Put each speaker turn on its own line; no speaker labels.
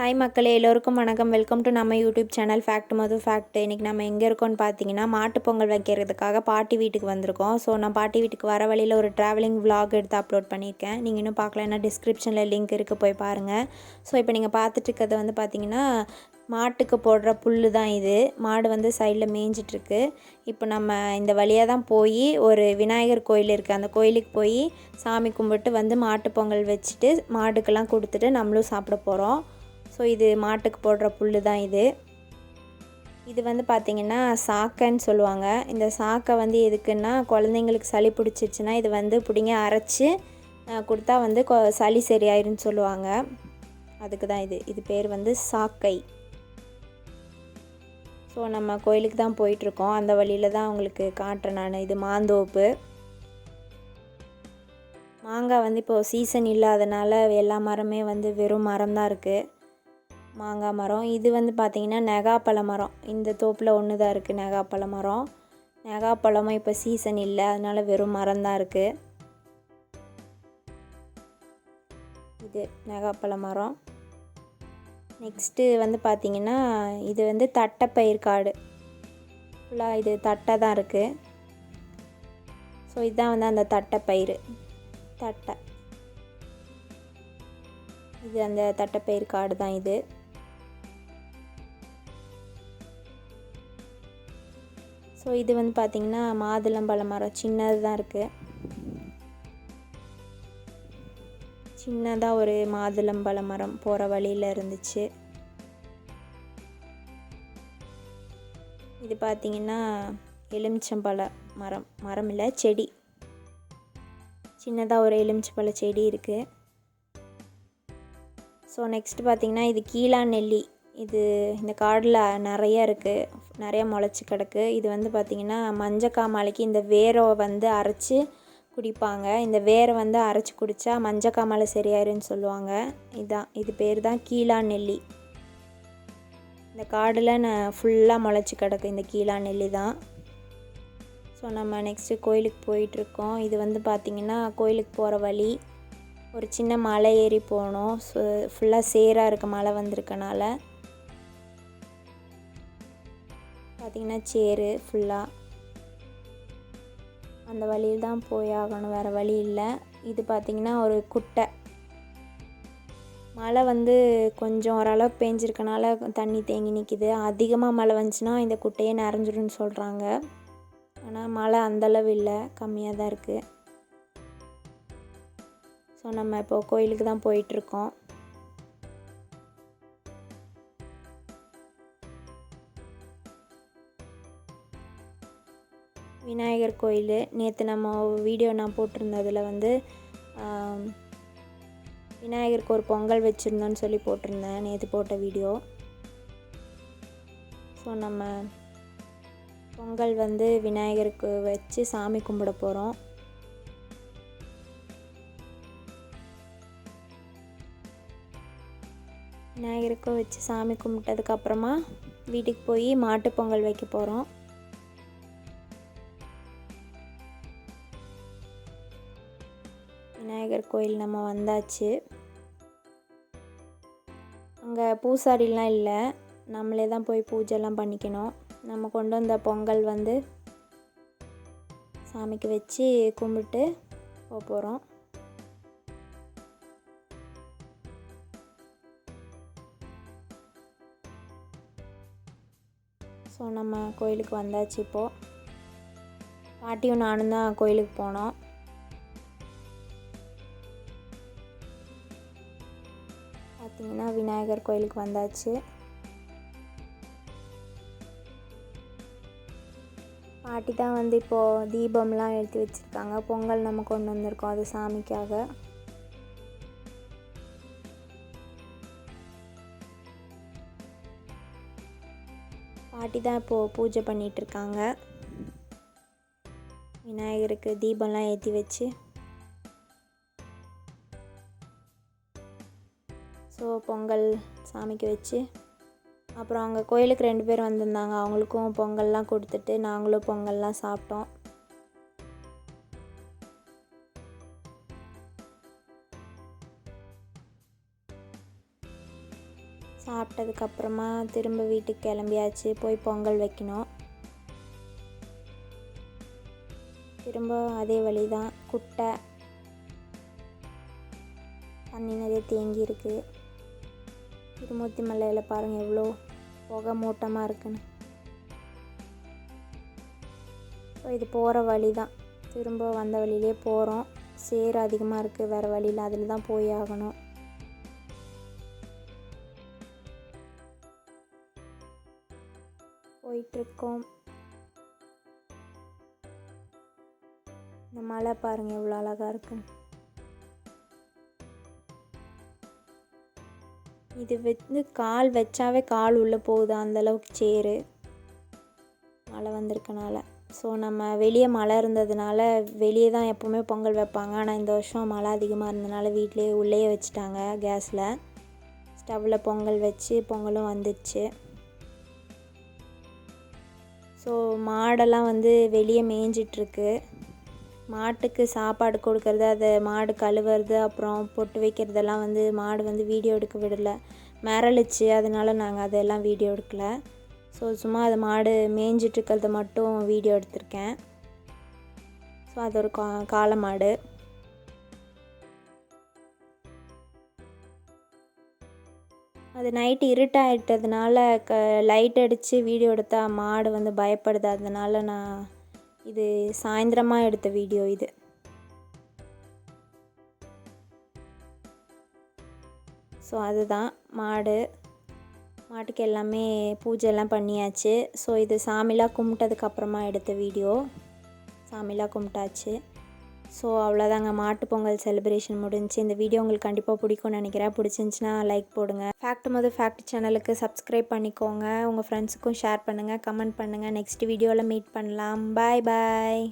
Hi மக்களே, எல்லோருக்கும் வணக்கம். வெல்கம் டு நம்ம யூடியூப் சேனல் ஃபேக்ட் மது ஃபேக்ட். இன்றைக்கி நம்ம எங்கே இருக்கோம்னு பார்த்தீங்கன்னா, மாட்டுப் பொங்கல் வைக்கிறதுக்காக பாட்டி வீட்டுக்கு வந்திருக்கோம். ஸோ நான் பாட்டி வீட்டுக்கு வர வழியில் ஒரு ட்ராவலிங் vlog எடுத்து அப்லோட் பண்ணியிருக்கேன். நீங்கள் இன்னும் பார்க்கலன்னா டிஸ்கிரிப்ஷனில் லிங்க் இருக்குது, போய் பாருங்கள். ஸோ இப்போ நீங்கள் பார்த்துட்டு இருக்கிறது வந்து பார்த்திங்கன்னா, மாட்டுக்கு போடுற புல் தான் இது. மாடு வந்து சைடில் மேய்ஞ்சிட்ருக்கு. இப்போ நம்ம இந்த வழியாக தான் போய் ஒரு விநாயகர் கோயில் இருக்குது, அந்த கோயிலுக்கு போய் சாமி கும்பிட்டு வந்து மாட்டுப் பொங்கல் வச்சுட்டு மாடுக்கெல்லாம் கொடுத்துட்டு நம்மளும் சாப்பிட போகிறோம். ஸோ இது மாட்டுக்கு போடுற புல் தான் இது. இது வந்து பார்த்திங்கன்னா சாக்கைன்னு சொல்லுவாங்க. இந்த சாக்கை வந்து எதுக்குன்னா, குழந்தைங்களுக்கு சளி பிடிச்சிருச்சுன்னா இது வந்து பிடிங்க அரைச்சி கொடுத்தா வந்து சளி சரியாயிருன்னு சொல்லுவாங்க. அதுக்கு தான் இது பேர் வந்து சாக்கை. ஸோ நம்ம கோயிலுக்கு தான் போயிட்டுருக்கோம். அந்த வழியில் தான் உங்களுக்கு காட்டுறேன் நான். இது மாந்தோப்பு. மாங்காய் வந்து இப்போது சீசன் இல்லாதனால எல்லா மரமே வந்து வெறும் மரம் தான் இருக்குது. மாங்காய் மரம் இது வந்து பார்த்திங்கன்னா நெகாப்பழ மரம். இந்த தோப்பில் ஒன்று தான் இருக்குது நெகாப்பழ மரம். நெகாப்பழமும் இப்போ சீசன் இல்லை, அதனால் வெறும் மரம் தான் இருக்குது. இது நெகாப்பழ மரம். நெக்ஸ்ட்டு வந்து பார்த்திங்கன்னா, இது வந்து தட்டைப்பயிர் காடு. ஃபுல்லாக இது தட்டை தான் இருக்குது. ஸோ இதுதான் வந்து அந்த தட்டைப்பயிர் தட்டை. இது அந்த தட்டைப்பயிர் காடு தான் இது. ஸோ இது வந்து பார்த்திங்கன்னா மாதுளம்பழ மரம் சின்னது தான் இருக்குது. சின்னதாக ஒரு மாதுளம்பழ மரம் போகிற வழியில் இருந்துச்சு. இது பார்த்திங்கன்னா எலுமிச்சம்பழ மரம் இல்லை, செடி. சின்னதாக ஒரு எலுமிச்சம்பழ செடி இருக்குது. ஸோ நெக்ஸ்ட்டு பார்த்திங்கன்னா இது கீழான் நெல்லி. இது இந்த காடில் நிறைய இருக்குது, நிறைய முளைச்சி கிடக்கு. இது வந்து பார்த்திங்கன்னா மஞ்சக்காமாலைக்கு இந்த வேரை வந்து அரைச்சி குடிப்பாங்க. இந்த வேரை வந்து அரைச்சி குடித்தா மஞ்சக்காமாலை சரியாயிருன்னு சொல்லுவாங்க. இது பேர் தான் கீழான் நெல்லி. இந்த காடில் ஃபுல்லாக முளைச்சி கிடக்கு இந்த கீழான் நெல்லி தான். ஸோ நம்ம நெக்ஸ்ட்டு கோயிலுக்கு போயிட்டுருக்கோம். இது வந்து பார்த்திங்கன்னா கோயிலுக்கு போகிற வழி. ஒரு சின்ன மலை ஏறி போகணும். ஸோ ஃபுல்லாக சேராக இருக்க மழை வந்திருக்கனால பார்த்திங்கன்னா சேரு ஃபுல்லாக அந்த வழியில் தான் போய் ஆகணும், வேறு வழி இல்லை. இது பார்த்திங்கன்னா ஒரு குட்டை. மழை வந்து கொஞ்சம் ஓரளவுக்கு பேஞ்சிருக்கனால தண்ணி தேங்கி நிற்கிது. அதிகமாக மழை வந்துச்சுன்னா இந்த குட்டையே நிறைஞ்சிடும்னு சொல்கிறாங்க. ஆனால் மழை அந்தளவு இல்லை, கம்மியாக தான் இருக்குது. ஸோ நம்ம இப்போது கோயிலுக்கு தான் போயிட்டுருக்கோம். விநாயகர் கோயில் நேற்று நம்ம வீடியோ நான் போட்டிருந்ததில் வந்து விநாயகருக்கு ஒரு பொங்கல் வச்சுருந்தோன்னு சொல்லி போட்டிருந்தேன், நேற்று போட்ட வீடியோ. ஸோ நம்ம பொங்கல் வந்து விநாயகருக்கு வச்சு சாமி கும்பிட போகிறோம். விநாயகருக்கு வச்சு சாமி கும்பிட்டதுக்கப்புறமா வீட்டுக்கு போய் மாட்டுப் பொங்கல் வைக்க போகிறோம். விநாயகர் கோயில் நம்ம வந்தாச்சு. அங்கே பூசாரிலாம் இல்லை, நம்மளே தான் போய் பூஜைலாம் பண்ணிக்கணும். நம்ம கொண்டு வந்த பொங்கல் வந்து சாமிக்கு வச்சு கும்பிட்டு போகிறோம். ஸோ நம்ம கோயிலுக்கு வந்தாச்சு. இப்போது பாட்டியும் நானும் தான் கோயிலுக்கு போனோம். பார்த்திங்கன்னா விநாயகர் கோயிலுக்கு வந்தாச்சு. பாட்டி தான் வந்து இப்போது தீபம்லாம் எடுத்து வச்சுருக்காங்க. பொங்கல் நம்ம கொண்டு வந்திருக்கோம், அது சாமிக்காக. பாட்டி தான் இப்போது பூஜை பண்ணிகிட்ருக்காங்க. விநாயகருக்கு தீபம்லாம் ஏற்றி வச்சு. ஸோ பொங்கல் சாமிக்கு வச்சு அப்புறம் அங்கே கோயிலுக்கு 2 பேர் வந்திருந்தாங்க, அவங்களுக்கும் பொங்கல்லாம் கொடுத்துட்டு நாங்களும் பொங்கல்லாம் சாப்பிட்டோம். சாப்பிட்டதுக்கப்புறமா திரும்ப வீட்டுக்கு கிளம்பியாச்சு. போய் பொங்கல் வைக்கணும். திரும்ப அதே வழி தான். குட்டை தண்ணி நிறைய தேங்கி இருக்குது. திருமூர்த்தி மலையில் பாருங்கள் எவ்வளோ புகை மூட்டமாக இருக்குன்னு. ஸோ இது போகிற வழி தான். திரும்ப வந்த வழியிலே போகிறோம். சேறு அதிகமாக இருக்குது, வேறு வழியில் அதில் தான் போய் ஆகணும். போயிட்டுருக்கோம். இந்த மலை பாருங்கள் எவ்வளோ அழகாக இருக்குன்னு. இது கால் வச்சாவே கால் உள்ளே போகுது, அந்தளவுக்கு சேரு மழை வந்திருக்கனால. ஸோ நம்ம வெளியே மழை இருந்ததுனால வெளியே தான் எப்போவுமே பொங்கல் வைப்பாங்க. ஆனால் இந்த வருஷம் மழை அதிகமாக இருந்ததுனால வீட்டிலேயே உள்ளேயே வச்சுட்டாங்க. கேஸில் ஸ்டவ்வில் பொங்கல் வச்சு பொங்கலும் வந்துடுச்சு. ஸோ மாடெல்லாம் வெளியே மேய்ஞ்சிட்ருக்கு. மாட்டுக்கு சாப்பாடு கொடுக்கறது, அதை மாடு கழுவுறது, அப்புறம் பொட்டு வைக்கிறதெல்லாம் மாடு வீடியோ எடுக்க விடலை, மிரளிச்சு. அதனால நாங்கள் அதெல்லாம் வீடியோ எடுக்கலை. ஸோ சும்மா அது மாடு மேய்ஞ்சிட்ருக்கிறத மட்டும் வீடியோ எடுத்திருக்கேன். ஸோ அது ஒரு காளை மாடு. அது நைட்டு இருட்டாயிட்டதுனால லைட் அடித்து வீடியோ எடுத்தால் மாடு பயப்படுது. அதனால நான் இது சாயந்தரமாக எடுத்த வீடியோ இது. ஸோ அதுதான் மாட்டுக்கு எல்லாமே பூஜைலாம் பண்ணியாச்சு. ஸோ இது சாமிலாம் கும்பிட்டதுக்கப்புறமா எடுத்த வீடியோ. சாமிலாம் கும்பிட்டாச்சு. ஸோ அவ்வளோதாங்க, மாட்டு பொங்கல் செலிப்ரேஷன் முடிஞ்சு. இந்த வீடியோ உங்களுக்கு கண்டிப்பாக பிடிக்கும்னு நினைக்கிறேன். பிடிச்சிருந்துச்சின்னா லைக் போடுங்க. ஃபேக்ட் மது ஃபேக்ட் சேனலுக்கு சப்ஸ்கிரைப் பண்ணிக்கோங்க. உங்கள் ஃப்ரெண்ட்ஸுக்கும் ஷேர் பண்ணுங்கள், கமெண்ட் பண்ணுங்கள். நெக்ஸ்ட் வீடியோவில் மீட் பண்ணலாம். பாய் பாய்.